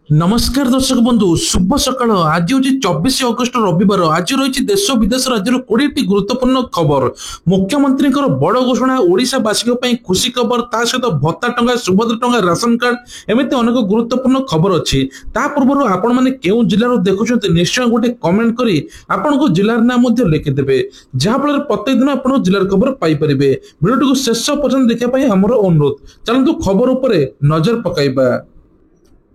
नमस्कार दर्शक बंधु शुभ सकाळ। आज हूँ 24 अगस्ट रविवार। आज रही देश विदेश राज्य 20 गुरुत्वपूर्ण खबर। मुख्यमंत्री बड़ घोषणा ओडावासी खुशी खबर ता सहित भत्ता टंका सुभद्रा टंका राशन कार्ड एमती अनेक गुरुत्वपूर्ण खबर अच्छी। ता पूर्व आपण मैंने केउ जिलूर देखुं निश्चय गोटे कमेंट करी आपण जिलार नाम लिखिदेवे जहाँफल प्रत्येक दिन आप जिलार खबर पाइपर। भिडियो को शेष पर्यटन देखापी आमर अनुरोध। चलतु खबर उपर नजर पकाइबा।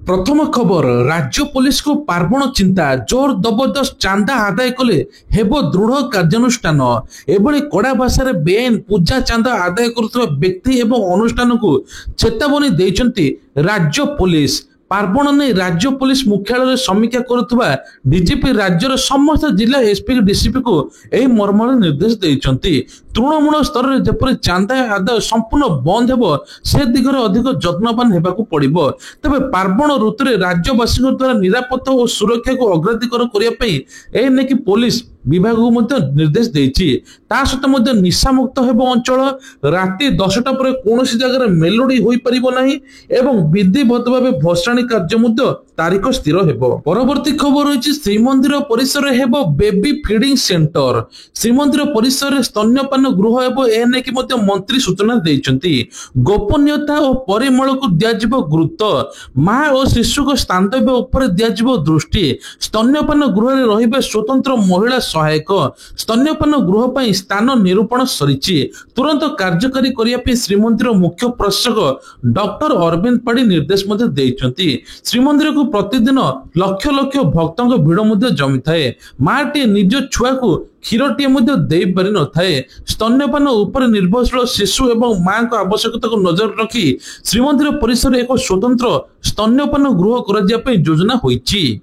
प्रथम खबर राज्य पुलिस को पार्वण चिंता जोर जबरदस्त चांदा आदाय कले हेबो दृढ़ कार्यानुष्ठान। एभली कड़ा भाषा बेआईन पूजा चांदा आदाय करुवा व्यक्ति एवं अनुष्ठान को चेतावनी देइचंती राज्य पुलिस। पार्वण नहीं राज्य पुलिस मुख्यालय समीक्षा करुवा डीजीपी राज्यर समस्त जिला एसपी डीसीपी को यही मर्मर निर्देश देइचंती। तृणमूल स्तर में जपरी चांदा आदाय संपूर्ण बंद हेबो से दिगरे अधिक जत्नवान हेबाकू पड़िबो। तबे पार्वण ऋतु में राज्यवासी द्वारा निरापत्ता और सुरक्षा को अग्राधिकार करने नेकी पुलिस विभाग को निर्देश देछि। ता सहित निशा मुक्त हेबो अंचल। राति 10टा पर कौन जगह मेलोडी होई परिबो नाही एवं विधिवत भाव भसाणी कार्य तारीख स्थिर हेबो। परवर्ती खबर रही श्रीमंदिर परिसर हेबो बेबी फीडिंग सेंटर। श्रीमंदिर परिसर स्तन्यपान गृह हेबो एने कि मंत्री सूचना देइचंती। गोपनीयता और परिमल को दियाजिबो गुरुत्व। मां और शिशु को स्थान्तव्य उपर दियाजिबो दृष्टि। स्तन्यपान गृह रे रहिबे स्वतंत्र महिला सहायक। स्तन्यपान गृह पर स्थान निरूपण सरिछि। तुरंत कार्यकारी करिया श्रीमंदिर मुख्य प्रशासक डॉक्टर अरविंद पाड़ी निर्देश देइचंती। श्रीमंदिर को प्रतिदिन लक्ष लक्ष भक्तों भिड़ जमी थाए। माटी निज छुआ को क्षीरटीए दे पारि न थाए। स्तन्यपान उपर निर्भरशील शिशु एवं मां को आवश्यकता को नजर रखी श्रीमंदिर परिसर एक स्वतंत्र स्तन्यपान गृह कर योजना होइछि।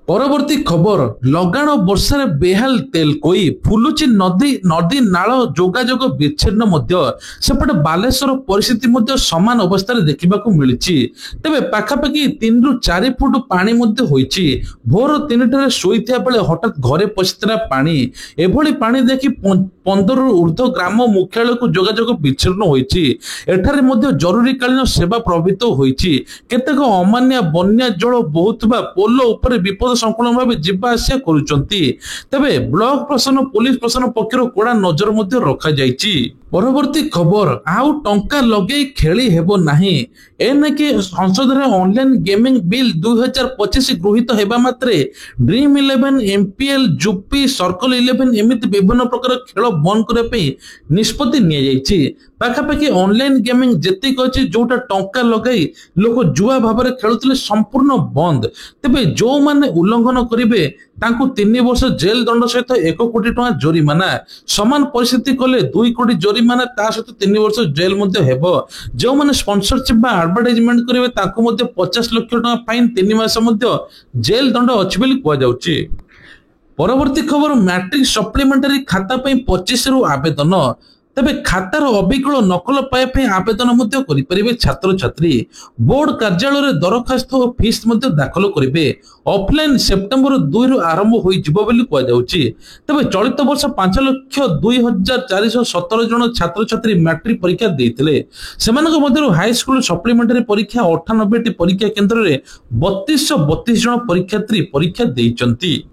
परवर्ती खबर लगाण वर्षा बेहाल तेल कोई फुलुची नदी नदी नाल जोगाजोग विच्छिन्न सेपटे बालेश्वर परिस्थिति समान अवस्था देखा मिली। तेबे पाखापाखि 3 ରୁ 4 फुट पानी होइछि। भोर 3टारे शोइथिया बेले हठात घरे पशिथिला पानी। एभली पानी देखि 15 ରୁ ऊर्ध्व ग्राम मुख्यालय को जोगाजोग विच्छिन्न होइछि। एठारे जरूरीकालीन सेवा प्रभावित होइछि। केतेक अमान्य बन्या जल बहुतबा पोलो उपर विपद संपूर्ण भाव जीवा आसिया करुचंती। तबे ब्लॉक प्रशासन पुलिस प्रशासन पक्षर कड़ा नजर रखा जाइछि। परवर्ती खबर आउ टंका लगे खेली हेबो नाही। एनेके संसद रे ऑनलाइन गेमिंग बिल 2025 गृहीत हेबा मात्रे ड्रीम 11 एमपीएल जुपी सर्कल 11 एमिति विभिन्न प्रकार खेल बंद करे पे निष्पत्ति निया जाइछि। पाखापाखि ऑनलाइन गेमिंग जेतिक अछि जोटा टंका लगाई लोक जुआ भाव में खेलुथिले संपूर्ण बंद। तेबे जो माने उल्लंघन करिवे तांकु 3 वर्ष जेल दंड सहित 1 कोटी टका जोरिमाना। समान परिस्थिति कले 2 कोटी जोरिमाना ता सहित 3 वर्ष जेल हेबो। जो माने स्पॉन्सरशिप बा एडवर्टाइजमेंट करिवे तांकु 50 लाख टका फाइन 3 मास जेल दंड अछि बोली कुआ जाउछि। परवर्ती खबर मैट्रिक सप्लीमेंटरी खाता 25 रु आवेदन। तबे खातार अविकल नकल पाइबा आवेदन करें छात्र छात्री। बोर्ड कार्यालय दरखास्त और फीस दाखल करेंगे। ऑफलाइन सेप्टेम्बर 2 रु आरंभ हो। तबे चलित वर्ष 5,02,417 जन छात्र छात्री मैट्रिक परीक्षा देते। हाईस्कूल सप्लीमेंटरी परीक्षा 98 परीक्षा केन्द्र में 3232 जन परीक्षार्थी परीक्षा देइचंती।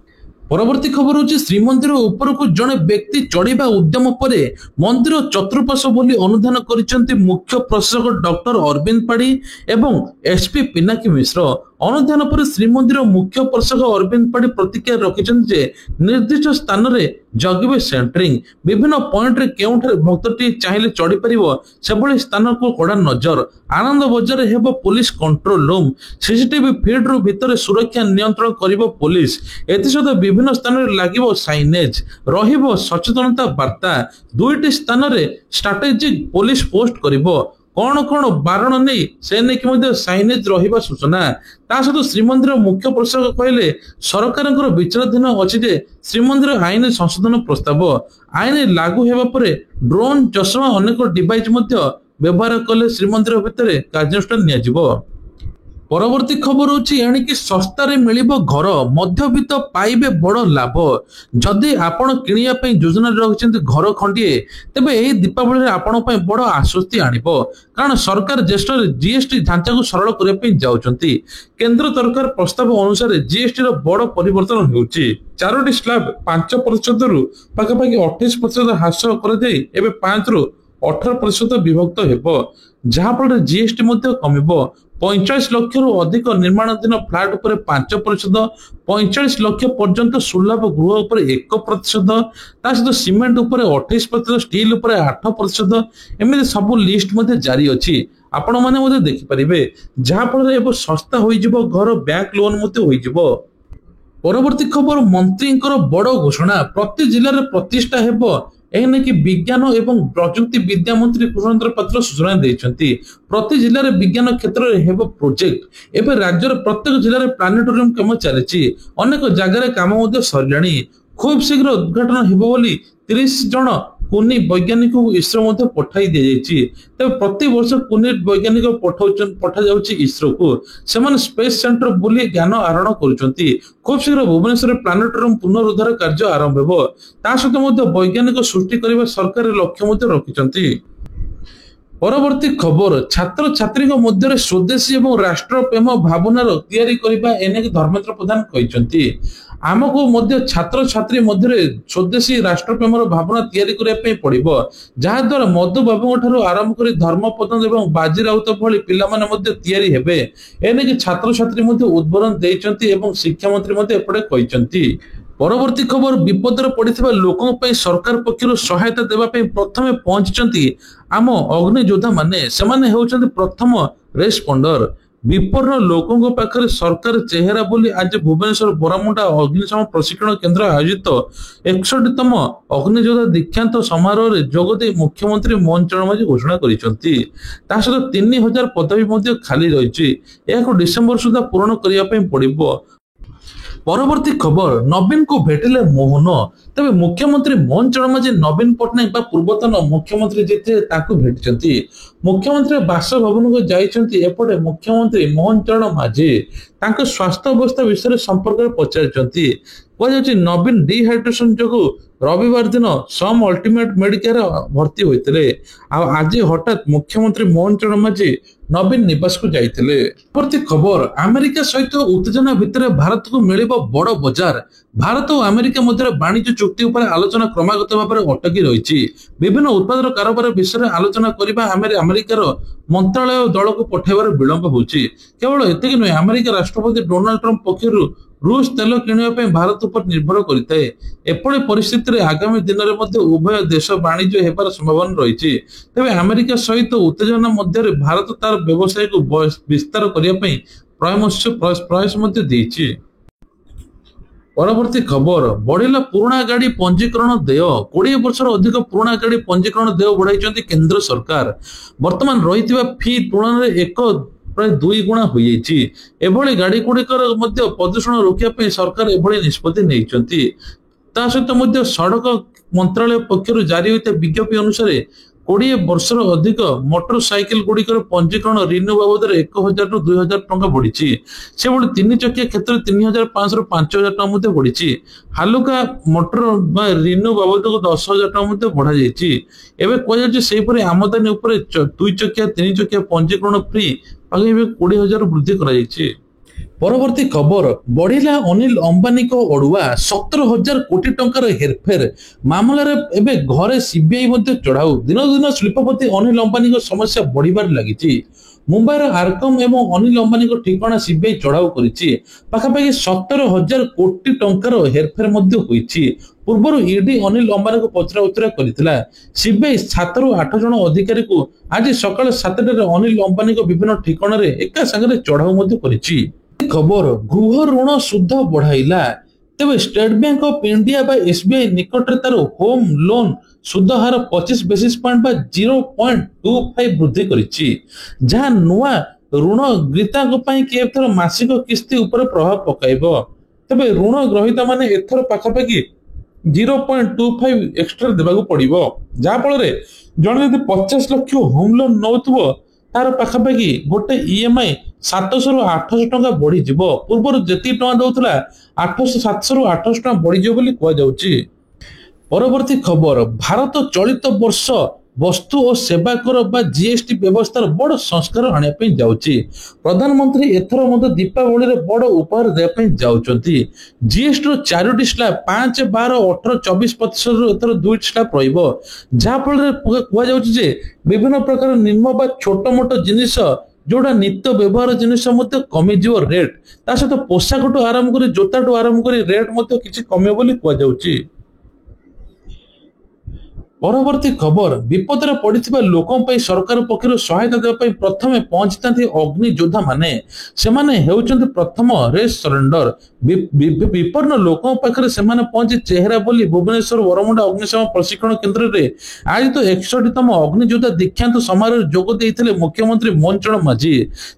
परवर्ती खबर होची श्रीमंदिर ऊपर को जड़े व्यक्ति चढ़ा उद्यम पर मंदिर चतुर्पार्श्व बोली अनुधान करिसेंती मुख्य प्रशासक डॉक्टर अरविंद पाड़ी एवं एसपी पिनाकी मिश्र। अनुधान पर श्रीमंदिर मुख्य प्रशासक अरविंद पाड़ी प्रतिक्रिया रखिछन जे निर्दिष्ट स्थान रे जगिबे सेंटरिंग। विभिन्न पॉइंट रे केउठे भक्तटी चाहिले चढ़ी परिबो सेभली स्थान को कड़ा नजर। आनंद बजार हेबो police control room. CCTV feed रु भितर सुरक्षा नियंत्रण करिबो पुलिस। एतिसद विभिन्न स्थान रे लागिबो साइनेज रहिबो सचेतनता वार्ता। 2टी स्थान रे स्ट्रेटेजिक पुलिस पोस्ट करिबो। कौन कौन बारण नहीं से नहीं साइनेज रहिबा सूचना। ता सहित श्रीमंदिर मुख्य प्रशासक कहले सरकार विचाराधीन अच्छी जे श्रीमंदिर आईन संशोधन प्रस्ताव आईन लागू हेबा परे ड्रोन चश्मा अनेक डिवाइस व्यवहार कले श्रीमंदिर भितर कार्यानुष्ठान नियाजिबो। ପରବର୍ତ୍ତୀ ଖବର ହେଉଛି ଏଣିକି ଶସ୍ତାରେ ମିଳିବ ଘର, ମଧ୍ୟବିତ୍ତ ପାଇବେ ବଡ଼ ଲାଭ। ଯଦି ଆପଣ କିଣିବା ପାଇଁ ଯୋଜନାରେ ରଖିଛନ୍ତି ଘର ଖଣ୍ଡିଏ, ତେବେ ଏହି ଦୀପାବଳିରେ ଆପଣଙ୍କ ପାଇଁ ବଡ଼ ଆଶ୍ୱସ୍ତି ଆଣିବ। କାରଣ ସରକାର ଜ୍ୟେଷ୍ଠରେ ଜିଏସଟି ଢାଞ୍ଚାକୁ ସରଳ କରିବା ପାଇଁ ଯାଉଛନ୍ତି। କେନ୍ଦ୍ର ସରକାର ପ୍ରସ୍ତାବ ଅନୁସାରେ ଜିଏସଟିର ବଡ଼ ପରିବର୍ତ୍ତନ ହେଉଛି। 4ଟି ସ୍ଲାବ 5%ରୁ ପାଖାପାଖି 28% ହ୍ରାସ କରାଯାଇ ଏବେ 5ରୁ 18% ବିଭକ୍ତ ହେବ, ଯାହାଫଳରେ ଜିଏସଟି ମଧ୍ୟ କମିବ। 45 ଲକ୍ଷରୁ ଅଧିକ ନିର୍ମାଣାଧୀନ ଫ୍ଲାଟ୍ ଉପରେ 5%, 45 ଲକ୍ଷ ପର୍ଯ୍ୟନ୍ତ ସୁଲଭ ଗୃହ ଉପରେ 1%, ତା ସହିତ ସିମେଣ୍ଟ ଉପରେ 28%, ଷ୍ଟିଲ୍ ଉପରେ 8%, ଏମିତି ସବୁ ଲିଷ୍ଟ ମଧ୍ୟ ଜାରି ଅଛି। ଆପଣମାନେ ମଧ୍ୟ ଦେଖିପାରିବେ, ଯାହାଫଳରେ ଏବେ ଶସ୍ତା ହୋଇଯିବ ଘର, ବ୍ୟାଙ୍କ ଲୋନ୍ ମଧ୍ୟ ହୋଇଯିବ। ପରବର୍ତ୍ତୀ ଖବର, ମନ୍ତ୍ରୀଙ୍କର ବଡ଼ ଘୋଷଣା, ପ୍ରତି ଜିଲ୍ଲାରେ ପ୍ରତିଷ୍ଠା ହେବ। ଏନେକି ବିଜ୍ଞାନ ଏବଂ ପ୍ରଯୁକ୍ତି ବିଦ୍ୟା ମନ୍ତ୍ରୀ କୃଷ୍ଣଚନ୍ଦ୍ର ପାତ୍ର ସୂଚନା ଦେଇଛନ୍ତି। ପ୍ରତି ଜିଲ୍ଲାରେ ବିଜ୍ଞାନ କ୍ଷେତ୍ରରେ ହେବ ପ୍ରୋଜେକ୍ଟ। ଏବେ ରାଜ୍ୟର ପ୍ରତ୍ୟେକ ଜିଲ୍ଲାରେ ପ୍ଲାନେଟୋରିୟମ କାମ ଚାଲିଛି, ଅନେକ ଜାଗାରେ କାମ ମଧ୍ୟ ସରିଲାଣି। ଖୁବ୍ ଶୀଘ୍ର ଉଦ୍ଘାଟନ ହେବ ବୋଲି 30 ଜଣ କୁନି ବୈଜ୍ଞାନିକଙ୍କୁ ଇସ୍ରୋ ମଧ୍ୟ ପଠାଇ ଦିଆଯାଇଛି। ତେବେ ପ୍ରତିବର୍ଷ କୁନି ବୈଜ୍ଞାନିକ ପଠାଯାଉଛି ଇସ୍ରୋକୁ। ସେମାନେ ସ୍ପେସ୍ ସେଣ୍ଟର ବୁଲି ଜ୍ଞାନ ଆହରଣ କରୁଛନ୍ତି। ଖୁବ୍ ଶୀଘ୍ର ଭୁବନେଶ୍ୱରରେ ପ୍ଲାନେଟୋରିୟମ ପୁନରୁଦ୍ଧାର କାର୍ଯ୍ୟ ଆରମ୍ଭ ହେବ। ତା ସହିତ ମଧ୍ୟ ବୈଜ୍ଞାନିକ ସୃଷ୍ଟି କରିବା ସରକାର ଲକ୍ଷ୍ୟ ମଧ୍ୟ ରଖିଛନ୍ତି। ପରବର୍ତ୍ତୀ ଖବର, ଛାତ୍ରଛାତ୍ରୀଙ୍କ ମଧ୍ୟରେ ସ୍ୱଦେଶୀ ଏବଂ ରାଷ୍ଟ୍ରପ୍ରେମ ଭାବନାର ତିଆରି କରିବା, ଏନେକି ଧର୍ମେନ୍ଦ୍ର ପ୍ରଧାନ କହିଛନ୍ତି। ଆମକୁ ମଧ୍ୟ ଛାତ୍ରଛାତ୍ରୀ ମଧ୍ୟରେ ସ୍ୱଦେଶୀ ରାଷ୍ଟ୍ରପ୍ରେମର ଭାବନା ତିଆରି କରିବା ପାଇଁ ପଡ଼ିବ, ଯାହାଦ୍ୱାରା ମଧୁବାବୁଙ୍କ ଠାରୁ ଆରମ୍ଭ କରି ଧର୍ମପତ୍ନ ଏବଂ ବାଜି ରାଉତ ଭଳି ପିଲାମାନେ ମଧ୍ୟ ତିଆରି ହେବେ। ଏନେକି ଛାତ୍ରଛାତ୍ରୀ ମଧ୍ୟ ଉଦ୍ବୋଧନ ଦେଇଛନ୍ତି ଏବଂ ଶିକ୍ଷାମନ୍ତ୍ରୀ ମଧ୍ୟ ଏପଟେ କହିଛନ୍ତି। ପରବର୍ତ୍ତୀ ଖବର, ବିପଦରେ ପଡ଼ିଥିବା ଲୋକଙ୍କ ପାଇଁ ସରକାର ପକ୍ଷରୁ ସହାୟତା ଦେବା ପାଇଁ ପ୍ରଥମେ ପହଞ୍ଚିଛନ୍ତି ଆମ ଅଗ୍ନି ଯୋଦ୍ଧାମାନେ। ସେମାନେ ହେଉଛନ୍ତି ପ୍ରଥମ ରେସ୍ପଣ୍ଡର। ବିପନ୍ନ ଲୋକଙ୍କ ପାଖରେ ସରକାର ଚେହେରା ବୋଲି ଆଜି ଭୁବନେଶ୍ୱର ବରାମୁଣ୍ଡା ଅଗ୍ନିଶମ ପ୍ରଶିକ୍ଷଣ କେନ୍ଦ୍ର ଆୟୋଜିତ 61ତମ ଅଗ୍ନିଯୋଦ୍ଧା ଦୀକ୍ଷାନ୍ତ ସମାରୋହରେ ଯୋଗଦେଇ ମୁଖ୍ୟମନ୍ତ୍ରୀ ମୋହନ ଚରଣ ମାଝୀ ଘୋଷଣା କରିଛନ୍ତି। ତା ସହିତ 3000 ପଦବୀ ମଧ୍ୟ ଖାଲି ରହିଛି, ଏହାକୁ ଡିସେମ୍ବର ସୁଦ୍ଧା ପୂରଣ କରିବା ପାଇଁ ପଡ଼ିବ। ପରବର୍ତ୍ତୀ ଖବର, ନବୀନଙ୍କୁ ଭେଟିଲେ ମୋହନ। ତେବେ ମୁଖ୍ୟମନ୍ତ୍ରୀ ମୋହନ ଚରଣ ମାଝୀ ନବୀନ ପଟ୍ଟନାୟକ ବା ପୂର୍ବତନ ମୁଖ୍ୟମନ୍ତ୍ରୀ ଯିଏ ତାଙ୍କୁ ଭେଟିଛନ୍ତି। ମୁଖ୍ୟମନ୍ତ୍ରୀ ବାସଭବନକୁ ଯାଇଛନ୍ତି। ଏପଟେ ମୁଖ୍ୟମନ୍ତ୍ରୀ ମୋହନ ଚରଣ ମାଝୀ ତାଙ୍କ ସ୍ୱାସ୍ଥ୍ୟ ଅବସ୍ଥା ବିଷୟରେ ସମ୍ପର୍କରେ ପଚାରିଛନ୍ତି। କୁହାଯାଉଛି ନବୀନ ଡିହାଇଡ୍ରେସନ ଯୋଗୁଁ ରବିବାର ଦିନ ସମ୍ ଅଲ୍ଟିମେଟ ମେଡିକାଲରେ ଭର୍ତ୍ତି ହୋଇଥିଲେ। ଆଉ ଆଜି ହଠାତ୍ ମୁଖ୍ୟମନ୍ତ୍ରୀ ମୋହନ ଚରଣ ମାଝୀ ନବୀନ ନିବାସକୁ ଯାଇଥିଲେ। ପରବର୍ତ୍ତୀ ଖବର, ଆମେରିକା ସହିତ ଉତ୍ତେଜନା ଭିତରେ ଭାରତକୁ ମିଳିବ ବଡ଼ ବଜାର। ଭାରତ ଓ ଆମେରିକା ମଧ୍ୟରେ ବାଣିଜ୍ୟ ଚୁକ୍ତି ଉପରେ ଆଲୋଚନା କ୍ରମାଗତ ଭାବରେ ଅଟକି ରହିଛି। ବିଭିନ୍ନ ଉତ୍ପାଦର କାରବାର ବିଷୟରେ ଆଲୋଚନା କରିବା ଆମେରିକାର ମନ୍ତ୍ରଣାଳୟ ଦଳକୁ ପଠାଇବାର ବିଳମ୍ବ ହେଉଛି। କେବଳ ଏତିକି ନୁହେଁ, ଆମେରିକା ରାଷ୍ଟ୍ରପତି ଡୋନାଲ୍ଡ ଟ୍ରମ୍ପ ପକ୍ଷରୁ ରୁଷ ତେଲ କିଣିବା ପାଇଁ ଭାରତ ଉପରେ ନିର୍ଭର କରିଥାଏ। ଏପରି ପରିସ୍ଥିତିରେ ଆଗାମୀ ଦିନରେ ମଧ୍ୟ ଉଭୟ ଦେଶ ବାଣିଜ୍ୟ ହେବାର ସମ୍ଭାବନା ରହିଛି। ତେବେ ଆମେରିକା ସହିତ ଉତ୍ତେଜନା ମଧ୍ୟରେ ଭାରତ ତାର ବ୍ୟବସାୟକୁ ବିସ୍ତାର କରିବା ପାଇଁ ପ୍ରୟାସ ମଧ୍ୟ ଦେଇଛି। ପରବର୍ତ୍ତୀ ଖବର, ବଢିଲା ପୁରୁଣା ଗାଡି ପଞ୍ଜୀକରଣ ଦେୟ। 20 ବର୍ଷର ଅଧିକ ପୁରୁଣା ଗାଡି ପଞ୍ଜୀକରଣ ଦେୟ ବଢାଇଛନ୍ତି କେନ୍ଦ୍ର ସରକାର। ବର୍ତ୍ତମାନ ରହିଥିବା ଫି ତୁଳନାରେ ପ୍ରାୟ 2 ଗୁଣା ହୋଇଯାଇଛି। ଏଭଳି ଗାଡି ଗୁଡିକର ମଧ୍ୟ ପ୍ରଦୂଷଣ ରୋକିବା ପାଇଁ ସରକାର ଏଭଳି ନିଷ୍ପତ୍ତି ନେଇଛନ୍ତି। ତା ସହିତ ମଧ୍ୟ ସଡକ ମନ୍ତ୍ରାଳୟ ପକ୍ଷରୁ ଜାରି ହୋଇଥିବା ବିଜ୍ଞପ୍ତି ଅନୁସାରେ 20 ବର୍ଷର ଅଧିକ ମୋଟର ସାଇକେଲ ଗୁଡିକର ପଞ୍ଜୀକରଣ ରିନ୍ୟୁ ବାବଦରେ 1000ରୁ 2000 ଟଙ୍କା ବଢିଛି। ସେଭଳି 3 ଚକିଆ କ୍ଷେତ୍ରରେ 3500ରୁ 5000 ଟଙ୍କା ମଧ୍ୟ ବଢିଛି। ହାଲୁକା ମୋଟର ବା ରିନ୍ୟୁ ବାବଦକୁ 10000 ଟଙ୍କା ମଧ୍ୟ ବଢାଯାଇଛି। ଏବେ କୁହାଯାଉଛି ସେହିପରି ଆମଦାନୀ ଉପରେ 2 ଚକିଆ 3 ଚକିଆ ପଞ୍ଜୀକରଣ ଫ୍ରି 20,000 ବୃଦ୍ଧି କରାଯାଇଛି। ପରବର୍ତ୍ତୀ ଖବର, ବଢିଲା ଅନିଲ ଅମ୍ବାନୀଙ୍କ ଅଡୁଆ। 17,000 କୋଟି ଟଙ୍କାର ହେରଫେର ମାମଲାରେ ଏବେ ଘରେ ସିବିଆଇ ମଧ୍ୟ ଚଢାଉ। ଦିନକୁ ଦିନ ଶିଳ୍ପପତି ଅନିଲ ଅମ୍ବାନୀଙ୍କ ସମସ୍ୟା ବଢିବାରେ ଲାଗିଛି। ମୁମ୍ବାଇର ଆରକମ୍ ଏବଂ ଅନିଲ ଅମ୍ବାନୀଙ୍କ ଠିକଣା ସିବିଆଇ ଚଢାଉ କରିଛି। ପାଖାପାଖି 17,000 କୋଟି ଟଙ୍କାର ହେରଫେର ମଧ୍ୟ ହୋଇଛି। ପୂର୍ବରୁ ଇଡି ଅନିଲ ଅମ୍ବାନୀଙ୍କୁ ପଚରାଉଚରା କରିଥିଲା। ସିବିଆଇ 7ରୁ 8 ଜଣ ଅଧିକାରୀଙ୍କୁ ଆଜି ସକାଳ 7ଟାରେ ଅନିଲ ଅମ୍ବାନୀଙ୍କ ବିଭିନ୍ନ ଠିକଣାରେ ଏକା ସାଙ୍ଗରେ ଚଢାଉ ମଧ୍ୟ କରିଛି। ଖବର, ଗୃହ ଋଣ ସୁଧ ବଢାଇଲା। ତେବେ ଷ୍ଟେଟ ବ୍ୟାଙ୍କ ଅଫ ଇଣ୍ଡିଆ ବା ଏସବିଆଇ ନିକଟରେ ତାର ହୋମ ଲୋନ ସୁଧ ହାର 25 ବେସିସ୍ ପଏଣ୍ଟ ବା 0.25 ବୃଦ୍ଧି କରିଛି, ଯାହା ନୂଆ ଋଣ ଗ୍ରହୀତାଙ୍କ ପାଇଁ ଏଥର ମାସିକ କିସ୍ତି ଉପରେ ପ୍ରଭାବ ପକାଇବ। ତେବେ ଋଣ ଗ୍ରହୀତା ମାନେ ଏଥର ପାଖାପାଖି 0.25 ଏକ୍ସଟ୍ରା ଦେବାକୁ ପଡିବ, ଯାହା ଫଳରେ ଜଣେ ଯଦି 50 ଲକ୍ଷ ହୋମ ଲୋନ ନେଉଥିବ तार पाखापाखि गोटे ईएमआई 700 ରୁ 800 टंका बढ़ीଯିବ। पूर्व जेति टंका दौला 800 700 ରୁ 800 टंका बढ़ीଯିବ बोली कहुযাଉଛି। परवर्ती खबर, भारत चलित वर्ष वस्तु और सेवा कर बा जीएसटी व्यवस्था बड़ संस्कार आने जाउची। प्रधानमंत्री एथर मध्य दीपावली रे बड़ उपहार देपे जाउचंती। जीएसटी रो 4टी स्लैब 5, 12, 18, 24% रो एथर 2टी स्लैब रहइबो। जा फल रे कुआ जाउची जे विभिन्न प्रकार निम्न बा छोट मोट जिनिस जोड़ा नित्य व्यवहार जिनिस मध्य कमी जीव रेट, ता सहित पोशाक टू आरंभ करी जोता टू आरंभ करी रेट मध्य किछि कमियो बोली कुआ जाउची। परवर्ती खबर, विपद रे पड़िथिबा लोकन पई सरकार पक्षरु सहायता देबा पई प्रथमे पहुंचतांती अग्नि योद्धा माने। सेमाने हेउचंती प्रथम रेस सरेंडर। विपन्न लोकन पाखरे सेमाने पहुंची चेहरा बोली भुवनेश्वर वरमुंडा अग्निशम प्रशिक्षण केंद्र रे आज तो 61तम अग्नि योद्धा दीक्षांत समारोह जोग देइथिले मुख्यमंत्री मोहन चरण माझी।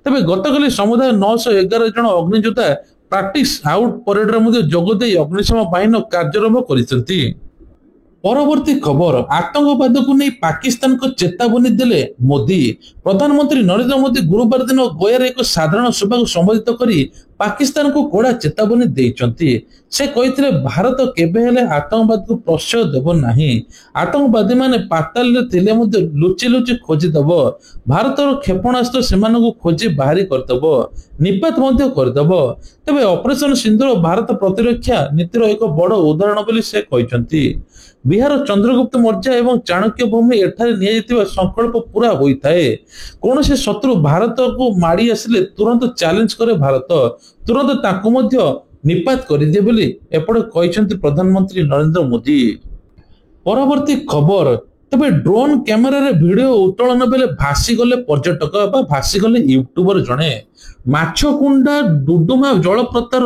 तबे गतकाली समुदाय 911 जन अग्नि योद्धा प्रैक्टिस आउट परेड रे मध्ये जोग देइ अग्निशम बाहिनी कार्यरंभ करिसंती। परवर्ती खबर, आतंकवाद को नहीं पाकिस्तान को चेतावनी देले मोदी। प्रधानमंत्री नरेंद्र मोदी गुरुवार दिन गोयार एक साधारण सभा को संबोधित करी पाकिस्तान को कड़ा चेतावनी देइचंती। से कहिथिले भारत केबे हेले आतंकवाद को प्रश्रय देब नाही। आतंकवादी माने पाताल रे थिले मध्ये लुचि लुचि खोजी दब। भारतर क्षेपणास्त्र सेमान को खोजी बाहरी करदब, निपात मध्ये करदब। तबे ऑपरेशन सिंधुर भारत प्रतिरक्षा नीतिर एक बड़ उदाहरण बोली से कहिचंती। बिहार चंद्रगुप्त मौर्य एवं चाणक्य भूमि एठारे निया संकल्प पूरा होता है। कौन से शत्रु भारत को माड़ी आसिले तुरंत चैलेंज करे भारत, तुरंत ताकू मध्य निपात कर दिए बोली एपटे कहिसंती प्रधानमंत्री नरेंद्र मोदी। परवर्ती खबर, तबे ड्रोन कैमेरा रे वीडियो उत्तोलन बेले भासी गले पर्यटक बा भासी गले यूट्यूबर जणे। माछकुंडा डुडुमा जलप्रतार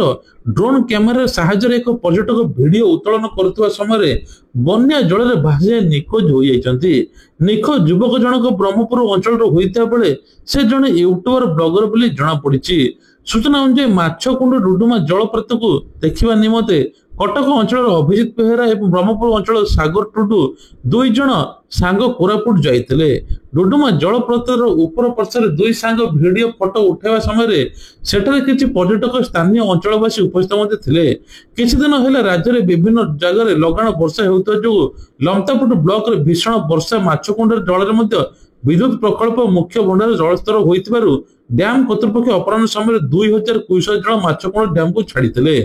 ड्रोन कैमेरा साहाय्य एक पर्यटक वीडियो उत्तोलन करथुवा समय बन्या जल रे भासी निखोज हो जाइछंती। निखोज युवक जनक ब्रह्मपुर अंचल रो होइता बेले से जणे यूट्यूबर ब्लॉगर बोली जणा पड़िछि। सूचना अनुसार माछकुंड डुडुमा जलप्रतार को देखिबा निमते कटक अंचल अभिजित बेहेरा एवं ब्रह्मपुर अंचल सागर टुडू 2 जन सांग कोरापुट जाइथिले। डुडुमा जलप्रतार ऊपर पार्श्व 2 सांग वीडियो फोटो उठाइबा समय सेठारे किछि पर्यटक स्थानीय अंचलवासी उपस्थित थिले। किछि दिन हेला राज्य रे विभिन्न जगह लगाण वर्षा हेउता जो लमतापुट ब्लॉक रे भीषण वर्षा माछकुंड जल रे मध्य विद्युत प्रकल्प मुख्य भंडार जलस्तर होइतिबारु डैम कर्तृपक्ष अपराह्न समय 2000 क्यूसेक जल माछकुंड डैम को छाड़ीथिले।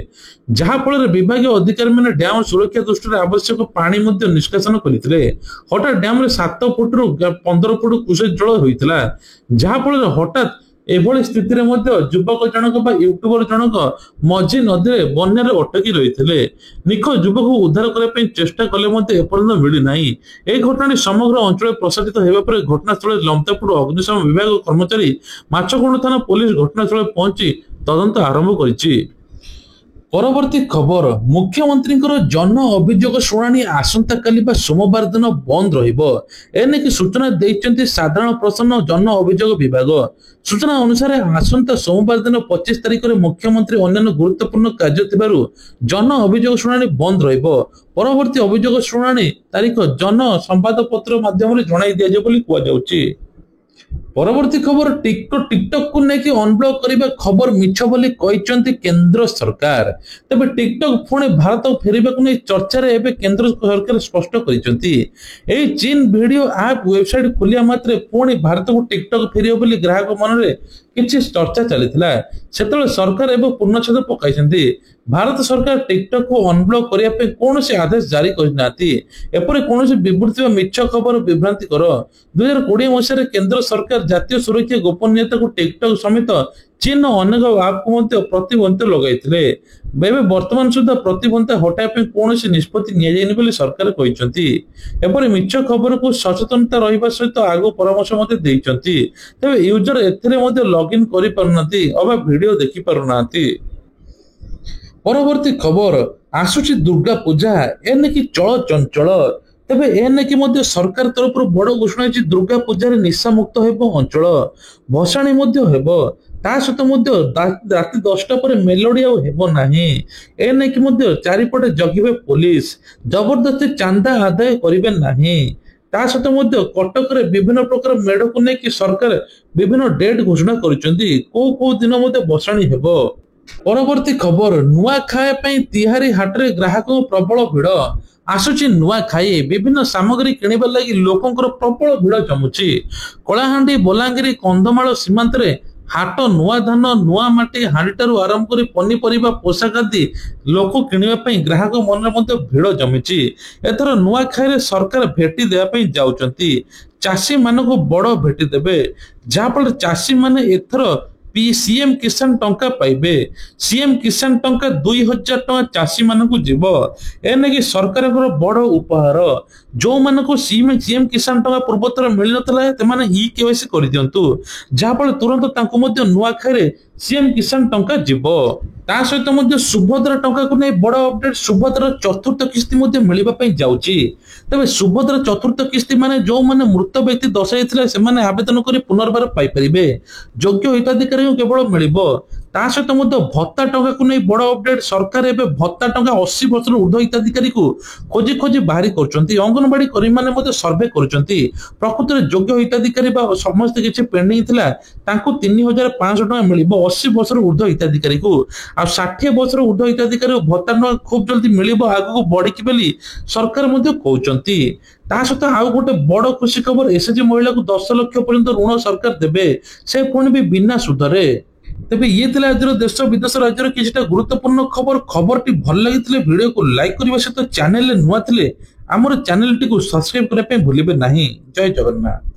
जहा फल विभाग अधिकारी मैंने डैम सुरक्षा दृष्टि आवश्यक पानी मध्य निष्कासन करथिले। हठात डैम रे 7 फुट रु 15 फुट क्यूसेक जल होइतिला। जहा फल हठात एभली स्थिति रे मध्य युवक जनक बा यूट्यूबर जनक मझी नदी रे बन्या रे अटकी रहिथिले। निखोज युवक को उद्धार करने पे चेष्टा कले मध्य एपर्यंत मिली नाही। ए घटना समग्र अंचल प्रसारित हेबा पर घटनास्थल लमतापुर अग्निशम विभाग कर्मचारी माछकुंड थाना पुलिस घटनास्थल पहुंची तदंत आरंभ करिछि। परवर्ती खबर, मुख्यमंत्री जन अभियोग शुणाणी आसंता काली बा सोमवार दिन बंद रहिबो। एने की सूचना देइचंती साधारण प्रश्न जन अभियोग विभाग। सूचना अनुसार आसंता सोमवार दिन 25 तारिख रे मुख्यमंत्री अन्य गुरुत्वपूर्ण कार्य थिबारु जन अभियोग शुणाणी बंद रहिबो। परवर्ती अभियोग शुणाणी तारिख जन संवाद पत्र माध्यम रे जणाई दिया जे बोली कुआ जाउची। परवर्ती खबर, टिकटॉक को लेकिन अनब्लॉक करने खबर मिछ बोली कहिसंती केंद्र सरकार। तबे टिकटॉक पुणे भारत फेरिबा को नहीं चर्चा रे एबे केंद्र सरकार स्पष्ट करिसंती। एई चीन वीडियो ऐप वेबसाइट खोलिया मात्रे पुणे भारत को टिकटॉक फेरियो बोली ग्राहक मन रे किछि चर्चा चलिथिला। सेतले सरकार एबे पूर्णछेद पकाइसंती। भारत सरकार टिकटॉक को अनब्लॉक करिया पे कोनोसी आदेश जारी करनाती। एपरे कोनोसी विवृत्ति मिछ खबर विभ्रांति कर 2020 मसीह केंद्र सरकार जातीय सुरक्षा गोपनीयता को टिकटॉक समेत चीन अनेक ऐप को मध्य प्रतिबंध लगाइथिले। बेबे वर्तमान सुधा प्रतिबंध हटाए पे कोनोसी निष्पत्ति निया जायनि बोली सरकार कहिसंती। एपरे मिछ खबर को सचेतनता रहिबा सहित आगो परामर्श मते देइचंती। तबे यूजर एथिरे मध्य लॉगिन करि पारुनाती अबा वीडियो देखि पारुनाती। परवर्ती खबर, आसुची दुर्गा पूजा एने की चल चंचल। तबे एने की मध्य सरकार तरफ बड़ घोषणा है दुर्गा पूजा रे निशा मुक्त हेबो अंचल, भसाणी मध्य हेबो। ता सहित मध्य राति 10टा पर मेलोडी आउ हेबो नाही। एने की मध्य चारिपटे जगिबे पुलिस, जबरदस्ती चांदा आदाय करिबे नाही। ତା ସହିତ ମଧ୍ୟ କଟକରେ ବିଭିନ୍ନ ପ୍ରକାର ମେଢକୁ ନେଇକି ସରକାର ବିଭିନ୍ନ ଡେଟ୍ ଘୋଷଣା କରିଛନ୍ତି, କୋଉ ଦିନ ମଧ୍ୟ ବସାଣି ହେବ। ପରବର୍ତ୍ତୀ ଖବର, ନୂଆଖାଇ ପାଇଁ ତିହାରୀ ହାଟରେ ଗ୍ରାହକଙ୍କ ପ୍ରବଳ ଭିଡ। ଆସୁଛି ନୂଆଖାଇ, ବିଭିନ୍ନ ସାମଗ୍ରୀ କିଣିବା ଲାଗି ଲୋକଙ୍କର ପ୍ରବଳ ଭିଡ ଜମୁଛି। କଳାହାଣ୍ଡି, ବଲାଙ୍ଗୀର, କନ୍ଧମାଳ ସୀମାନ୍ତରେ ହାଟ ନୂଆ ଧାନ, ନୂଆ ମାଟି ହାଣ୍ଡିଠାରୁ ଆରମ୍ଭ କରି ପନିପରିବା, ପୋଷାକ ଆଦି ଲୋକ କିଣିବା ପାଇଁ ଗ୍ରାହକ ମନରେ ମଧ୍ୟ ଭିଡ ଜମିଛି। ଏଥର ନୂଆଖାଇରେ ସରକାର ଭେଟି ଦେବା ପାଇଁ ଯାଉଛନ୍ତି, ଚାଷୀ ମାନଙ୍କୁ ବଡ ଭେଟି ଦେବେ, ଯାହାଫଳରେ ଚାଷୀ ମାନେ ଏଥର ସିଏମ କିଷାନ ଟଙ୍କା ପାଇବେ। ସିଏମ କିଷାନ ଟଙ୍କା 2000 ଟଙ୍କା ଚାଷୀ ମାନଙ୍କୁ ଯିବ। ଏନେକି ସରକାରଙ୍କର ବଡ ଉପହାର। ଯୋଉମାନଙ୍କୁ ସିଏମ କିଷାନ ଟଙ୍କା ପୂର୍ବଥର ମିଳିନଥିଲା ସେମାନେ କେୱାଇସି କରିଦିଅନ୍ତୁ, ଯାହାଫଳରେ ତୁରନ୍ତ ତାଙ୍କୁ ମଧ୍ୟ ନୂଆଖାଇରେ ସିଏମ କିଷାନ ଟଙ୍କା ଯିବ। ତା ସହିତ ମଧ୍ୟ ସୁଭଦ୍ରା ଟଙ୍କାକୁ ନେଇ ବଡ ଅପଡେଟ, ସୁଭଦ୍ରା ଚତୁର୍ଥ କିସ୍ତି ମଧ୍ୟ ମିଳିବା ପାଇଁ ଯାଉଛି। ତେବେ ସୁଭଦ୍ରା ଚତୁର୍ଥ କିସ୍ତି ମାନେ ଯୋଉମାନେ ମୃତ ବ୍ୟକ୍ତି ଦର୍ଶାଇଥିଲେ ସେମାନେ ଆବେଦନ କରି ପୁନର୍ବାର ପାଇପାରିବେ, ଯୋଗ୍ୟ ହିତାଧିକାରୀଙ୍କୁ କେବଳ ମିଳିବ। ତା ସହିତ ମଧ୍ୟ ଭତ୍ତା ଟଙ୍କାକୁ ନେଇ ବଡ ଅପଡେଟ, ସରକାର ଏବେ ଭତ୍ତା ଟଙ୍କା 80 ବର୍ଷରୁ ଉର୍ଦ୍ଧ୍ୱ ହିତାଧିକାରୀଙ୍କୁ ଖୋଜି ବାହାରି କରୁଛନ୍ତି। ଅଙ୍ଗନବାଡି କର୍ମୀମାନେ ମଧ୍ୟ ସର୍ଭେ କରୁଛନ୍ତି, ପ୍ରକୃତରେ ଯୋଗ୍ୟ ହିତାଧିକାରୀ ବା ସମସ୍ତେ କିଛି ପେଣ୍ଡିଂ ଥିଲା ତାଙ୍କୁ 3500 ଟଙ୍କା ମିଳିବ 80 ବର୍ଷରୁ ଉର୍ଦ୍ଧ୍ୱ ହିତାଧିକାରୀକୁ। ଆଉ 60 ବର୍ଷର ଉର୍ଦ୍ଧ୍ୱ ହିତାଧିକାରୀ ଭତ୍ତା ଟଙ୍କା ଖୁବ ଜଲ୍ଦି ମିଳିବ ଆଗକୁ ବଢିକି ବୋଲି ସରକାର ମଧ୍ୟ କହୁଛନ୍ତି। ତା ସହିତ ଆଉ ଗୋଟେ ବଡ ଖୁସି ଖବର, ଏସଏଚଜି ମହିଳାକୁ 10 ଲକ୍ଷ ପର୍ଯ୍ୟନ୍ତ ଋଣ ସରକାର ଦେବେ, ସେ ପୁଣି ବି ବିନା ସୁଧରେ। ତେବେ ଇଏ ଥିଲା ଆଜିର ଦେଶ ବିଦେଶ ରାଜ୍ୟର କିଛିଟା ଗୁରୁତ୍ୱପୂର୍ଣ୍ଣ ଖବର। ଖବରଟି ଭଲ ଲାଗିଥିଲେ ଭିଡିଓକୁ ଲାଇକ୍ କରିବା ସହିତ ଚ୍ୟାନେଲରେ ନୂଆ ଥିଲେ ଆମର ଚ୍ୟାନେଲଟିକୁ ସବସ୍କ୍ରାଇବ କରିବା ପାଇଁ ଭୁଲିବେ ନାହିଁ। ଜୟ ଜଗନ୍ନାଥ।